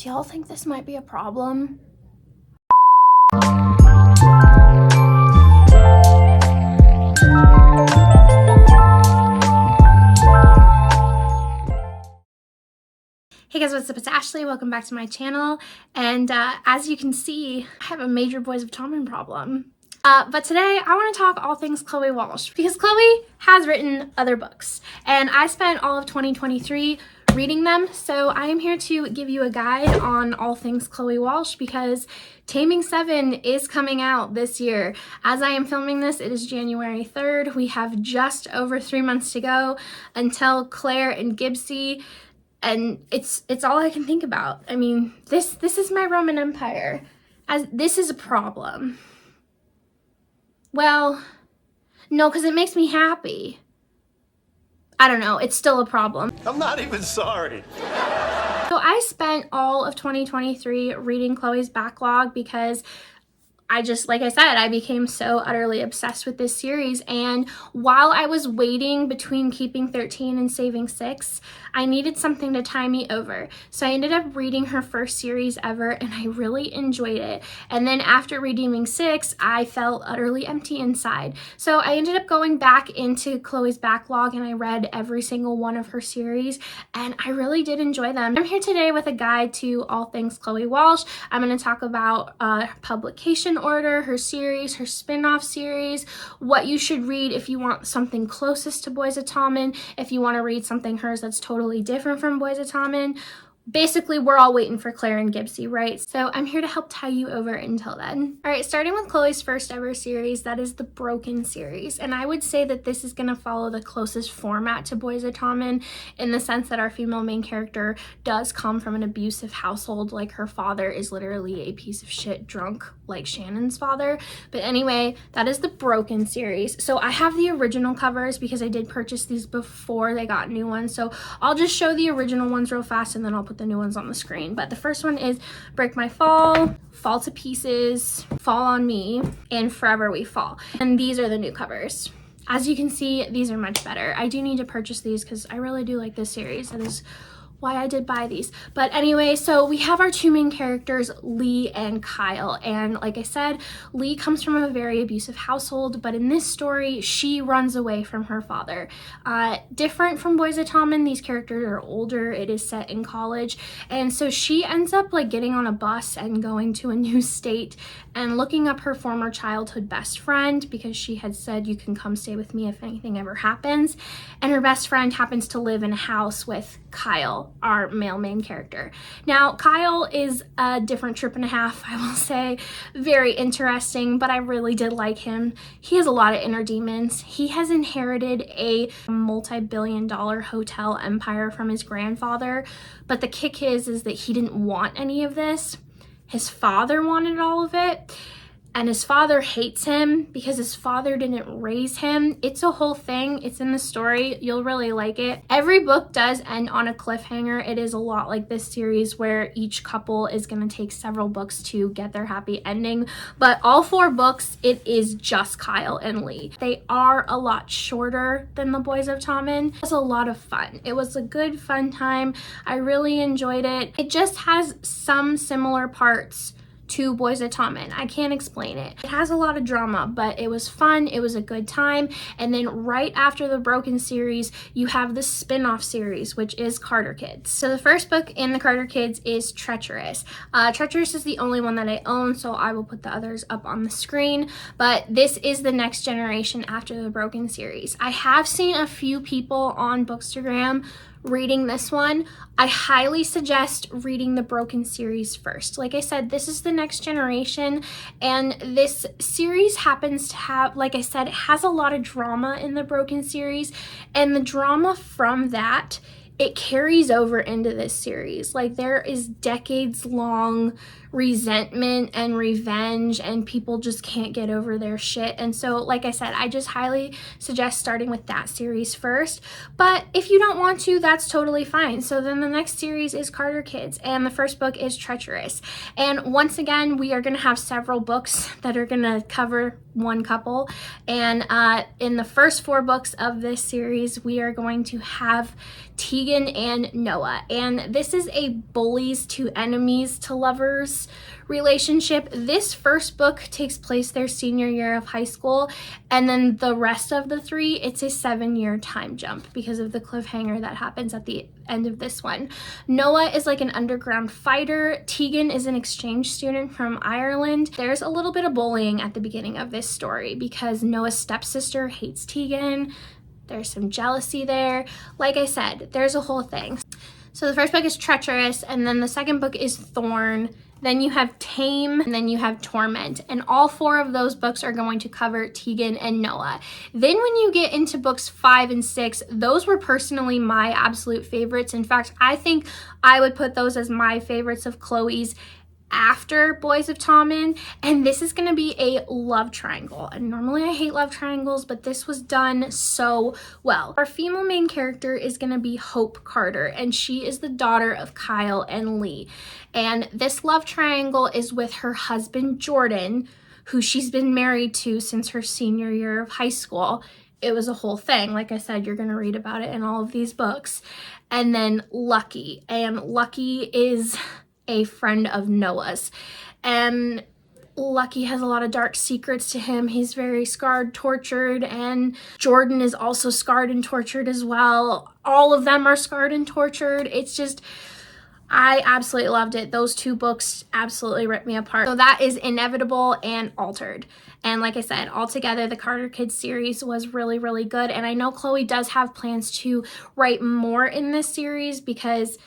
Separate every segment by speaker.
Speaker 1: Do y'all think this might be a problem? Hey guys, what's up? It's Ashley. Welcome back to my channel. And as you can see, I have a major Boys of Tommen problem. But today I want to talk all things Chloe Walsh, because Chloe has written other books and I spent all of 2023 reading them. So I am here to give you a guide on all things Chloe Walsh, because Taming 7 is coming out this year. As I am filming this, it is January 3rd. We have just over 3 months to go until Claire and Gibbsy. And it's all I can think about. I mean, this is my Roman Empire. As this is a problem. Well, no, because it makes me happy. I don't know, it's still a problem.
Speaker 2: I'm not even sorry.
Speaker 1: So I spent all of 2023 reading Chloe's backlog because like I said, I became so utterly obsessed with this series. And while I was waiting between keeping 13 and saving 6, I needed something to tie me over. So I ended up reading her first series ever and I really enjoyed it. And then after redeeming 6, I felt utterly empty inside. So I ended up going back into Chloe's backlog and I read every single one of her series and I really did enjoy them. I'm here today with a guide to all things Chloe Walsh. I'm going to talk about publication order, her series, her spin-off series, what you should read if you want something closest to Boys of Tommen, if you want to read something hers that's totally different from Boys of Tommen. Basically, we're all waiting for Claire and Gibbsy, right? So I'm here to help tie you over until then. All right, starting with Chloe's first ever series, that is the Broken series. And I would say that this is going to follow the closest format to Boys of Tommen in the sense that our female main character does come from an abusive household. Like, her father is literally a piece of shit drunk, like Shannon's father. But anyway, that is the Broken series. So I have the original covers because I did purchase these before they got new ones. So I'll just show the original ones real fast and then I'll put the new ones on the screen. But the first one is Break My Fall, Fall to Pieces, Fall on Me, and Forever We Fall. And these are the new covers. As you can see, these are much better. I do need to purchase these because I really do like this series. That is why I did buy these. But anyway, so we have our two main characters, Lee and Kyle. And like I said, Lee comes from a very abusive household, but in this story, she runs away from her father. Different from Boys of Tommen, these characters are older. It is set in college. And so she ends up like getting on a bus and going to a new state and looking up her former childhood best friend because she had said, you can come stay with me if anything ever happens. And her best friend happens to live in a house with Kyle, our male main character. Now, Kyle is a different trip and a half, I will say. Very interesting, but I really did like him. He has a lot of inner demons. He has inherited a multi-billion-dollar hotel empire from his grandfather, but the kick is that he didn't want any of this. His father wanted all of it. And his father hates him because his father didn't raise him. It's a whole thing. It's in the story. You'll really like it. Every book does end on a cliffhanger. It is a lot like this series where each couple is going to take several books to get their happy ending. But all 4 books, it is just Kyle and Lee. They are a lot shorter than the Boys of Tommen. It was a lot of fun. It was a good, fun time. I really enjoyed it. It just has some similar parts to Boys of Tommen. I can't explain it. It has a lot of drama, but it was fun. It was a good time. And then right after the Broken series, you have the spin-off series, which is Carter Kids. So the first book in the Carter Kids is Treacherous. Treacherous is the only one that I own, so I will put the others up on the screen. But this is the next generation after the Broken series. I have seen a few people on Bookstagram reading this one. I highly suggest reading the Broken series first. Like I said, this is the next generation, and this series happens to have, like I said, it has a lot of drama in the Broken series, and the drama from that, it carries over into this series. Like, there is decades long resentment and revenge, and people just can't get over their shit. And so, like I said, I just highly suggest starting with that series first. But if you don't want to, that's totally fine. So then the next series is Carter Kids, and the first book is Treacherous. And once again, we are going to have several books that are going to cover one couple. And in the first 4 books of this series, we are going to have Tegan and Noah. And this is a bullies to enemies to lovers relationship. This first book takes place their senior year of high school, and then the rest of the 3, it's a 7-year time jump because of the cliffhanger that happens at the end of this one. Noah is like an underground fighter. Tegan is an exchange student from Ireland. There's a little bit of bullying at the beginning of this story because Noah's stepsister hates Tegan. There's some jealousy there. Like I said, there's a whole thing. So the first book is Treacherous, and then the second book is Thorn. Then you have Tame, and then you have Torment. And all 4 of those books are going to cover Tegan and Noah. Then when you get into books 5 and 6, those were personally my absolute favorites. In fact, I think I would put those as my favorites of Chloe's after Boys of Tommen, and this is going to be a love triangle. And normally I hate love triangles, but this was done so well. Our female main character is going to be Hope Carter, and she is the daughter of Kyle and Lee. And this love triangle is with her husband Jordan, who she's been married to since her senior year of high school. It was a whole thing. Like I said, you're going to read about it in all of these books. And then Lucky, and Lucky is a friend of Noah's, and Lucky has a lot of dark secrets to him. He's very scarred, tortured, and Jordan is also scarred and tortured as well. All of them are scarred and tortured. It's just, I absolutely loved it. Those 2 books absolutely ripped me apart. So that is Inevitable and Altered. And like I said, altogether, the Carter Kids series was really, really good. And I know Chloe does have plans to write more in this series because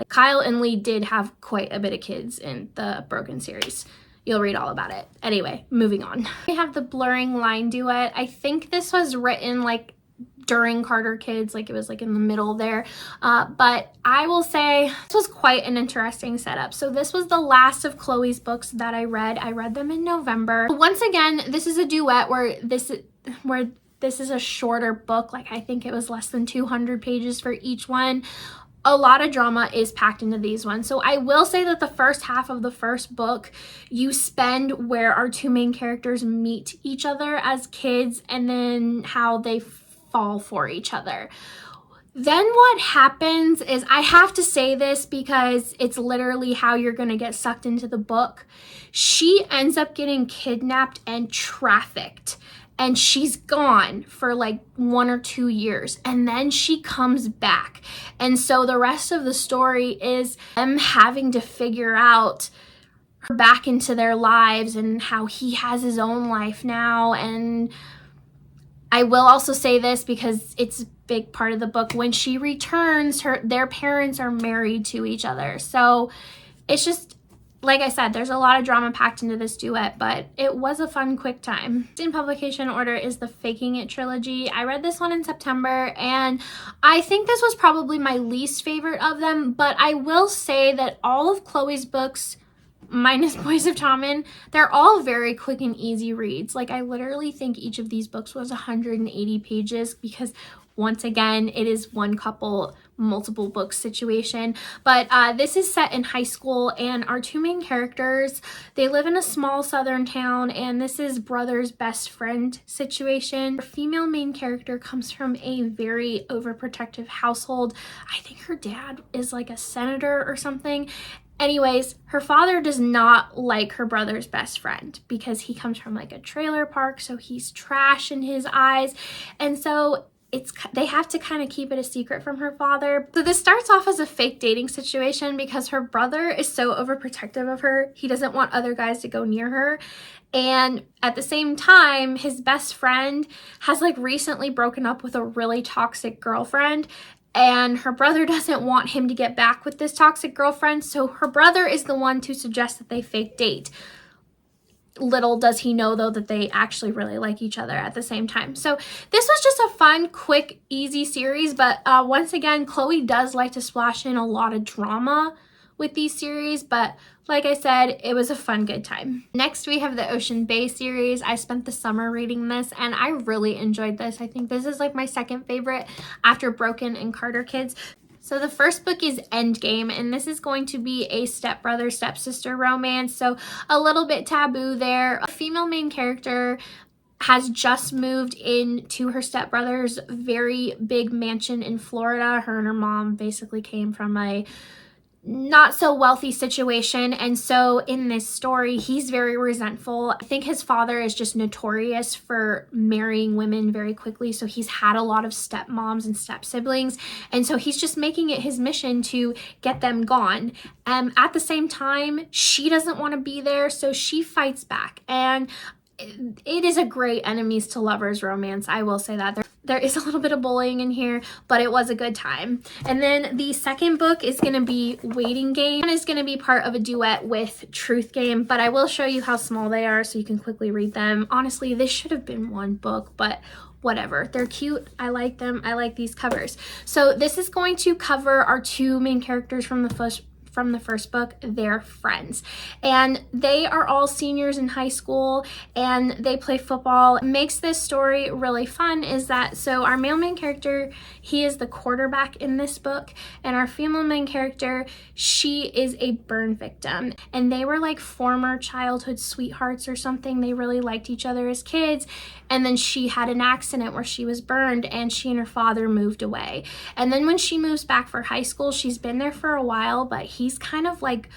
Speaker 1: Kyle and Lee did have quite a bit of kids in the Broken series. You'll read all about it. Anyway, moving on. We have the Blurring Line duet. I think this was written like during Carter Kids, like it was like in the middle there. But I will say this was quite an interesting setup. So this was the last of Chloe's books that I read. I read them in November. Once again, this is a duet where this is a shorter book. Like I think it was less than 200 pages for each one. A lot of drama is packed into these ones. So I will say that the first half of the first book, you spend where our 2 main characters meet each other as kids and then how they fall for each other. Then what happens is, I have to say this because it's literally how you're going to get sucked into the book. She ends up getting kidnapped and trafficked. And she's gone for like 1 or 2 years, and then she comes back. And so the rest of the story is them having to figure out her back into their lives and how he has his own life now. And I will also say this because it's a big part of the book. When she returns, their parents are married to each other. So it's just, like I said, there's a lot of drama packed into this duet, but it was a fun, quick time. In publication order is the Faking It trilogy. I read this one in September, and I think this was probably my least favorite of them, but I will say that all of Chloe's books, minus Boys of Tommen, they're all very quick and easy reads. Like, I literally think each of these books was 180 pages because, once again, it is one couple, multiple books situation. But this is set in high school, and our 2 main characters, they live in a small southern town, and this is brother's best friend situation. Our female main character comes from a very overprotective household. I think her dad is like a senator or something. Anyways, her father does not like her brother's best friend because he comes from like a trailer park, so he's trash in his eyes. And so they have to kind of keep it a secret from her father. So this starts off as a fake dating situation because her brother is so overprotective of her. He doesn't want other guys to go near her. And at the same time, his best friend has like recently broken up with a really toxic girlfriend, and her brother doesn't want him to get back with this toxic girlfriend. So her brother is the one to suggest that they fake date. Little does he know, though, that they actually really like each other at the same time. So this was just a fun, quick, easy series. But once again, Chloe does like to splash in a lot of drama with these series, but like I said, it was a fun, good time. Next, we have the Ocean Bay series. I spent the summer reading this and I really enjoyed this. I think this is like my second favorite after Broken and Carter Kids. So the first book is Endgame, and this is going to be a stepbrother, stepsister romance, so a little bit taboo there. A female main character has just moved into her stepbrother's very big mansion in Florida. Her and her mom basically came from a not so wealthy situation, and so in this story he's very resentful. I think his father is just notorious for marrying women very quickly, so he's had a lot of stepmoms and step siblings, and so he's just making it his mission to get them gone. At the same time, she doesn't want to be there, so she fights back, and it is a great enemies to lovers romance. I will say that. There is a little bit of bullying in here, but it was a good time. And then the second book is going to be Waiting Game, and is going to be part of a duet with Truth Game, but I will show you how small they are so you can quickly read them. Honestly, this should have been one book, but whatever. They're cute. I like them. I like these covers. So this is going to cover our two main characters from the first book. They're friends, and they are all seniors in high school, and they play football. What makes this story really fun is that, so our male main character, he is the quarterback in this book, and our female main character, she is a burn victim, and they were like former childhood sweethearts or something. They really liked each other as kids, and then she had an accident where she was burned, and she and her father moved away. And then when she moves back for high school, she's been there for a while, but he's kind of like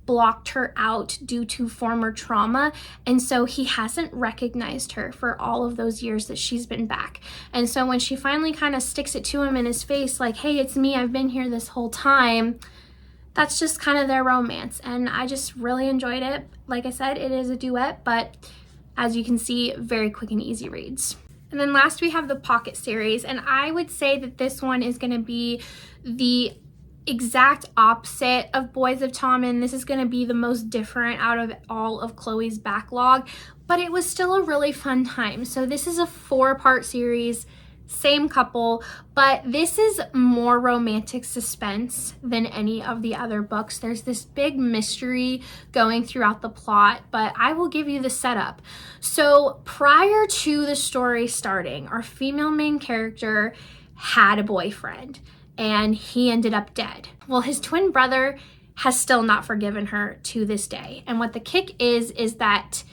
Speaker 1: blocked her out due to former trauma, and so he hasn't recognized her for all of those years that she's been back. And so when she finally kind of sticks it to him in his face, like, hey, it's me, I've been here this whole time, that's just kind of their romance, and I just really enjoyed it. Like I said, it is a duet, but as you can see, very quick and easy reads. And then last we have the Pocket series, and I would say that this one is going to be the exact opposite of Boys of Tommen. This is going to be the most different out of all of Chloe's backlog, but it was still a really fun time. So this is a 4-part series, same couple, but this is more romantic suspense than any of the other books. There's this big mystery going throughout the plot, but I will give you the setup. So prior to the story starting, our female main character had a boyfriend, and he ended up dead. Well, his twin brother has still not forgiven her to this day. And what the kick is that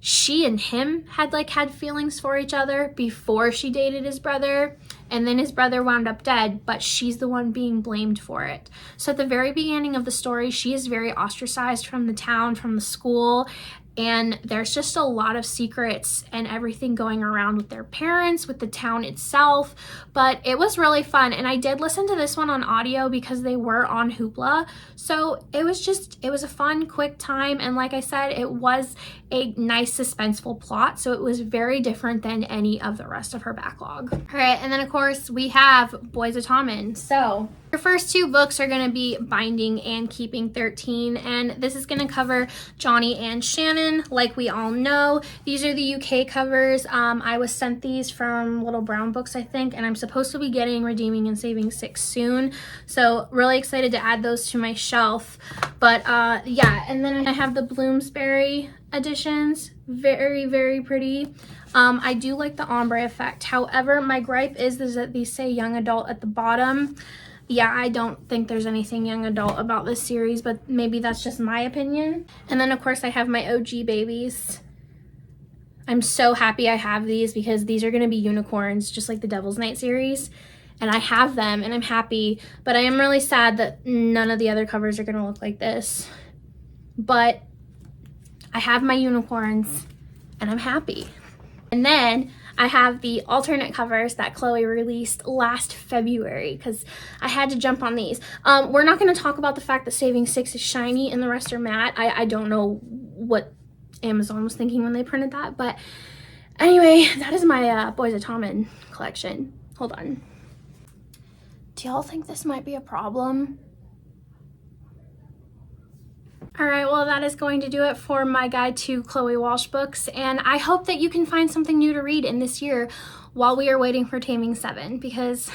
Speaker 1: she and him had feelings for each other before she dated his brother, and then his brother wound up dead, but she's the one being blamed for it. So at the very beginning of the story, she is very ostracized from the town, from the school, and there's just a lot of secrets and everything going around with their parents, with the town itself, but it was really fun. And I did listen to this one on audio because they were on Hoopla, so it was a fun, quick time, and like I said, it was a nice suspenseful plot, so it was very different than any of the rest of her backlog. All right, and then of course we have Boys of Tommen. So your first 2 books are going to be Binding and Keeping 13, and this is going to cover Johnny and Shannon. Like we all know, these are the UK covers. I was sent these from Little Brown Books, I think, and I'm supposed to be getting Redeeming and Saving 6 soon, so really excited to add those to my shelf. But yeah, and then I have the Bloomsbury editions. Very, very pretty. I do like the ombre effect. However, my gripe is that these say young adult at the bottom. Yeah, I don't think there's anything young adult about this series, but maybe that's just my opinion. And then of course I have my OG babies. I'm so happy I have these because these are going to be unicorns, just like the Devil's Night series. And I have them and I'm happy, but I am really sad that none of the other covers are going to look like this. But I have my unicorns and I'm happy. And then I have the alternate covers that Chloe released last February because I had to jump on these. We're not going to talk about the fact that Saving 6 is shiny and the rest are matte. I don't know what Amazon was thinking when they printed that, but anyway, that is my Boys of Tommen collection. Hold on. Do y'all think this might be a problem? All right, well, that is going to do it for my guide to Chloe Walsh books, and I hope that you can find something new to read in this year while we are waiting for Taming 7, because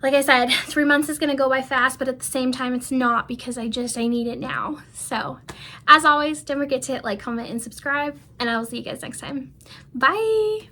Speaker 1: like I said, 3 months is going to go by fast, but at the same time, it's not, because I need it now. So as always, don't forget to hit like, comment, and subscribe, and I will see you guys next time. Bye.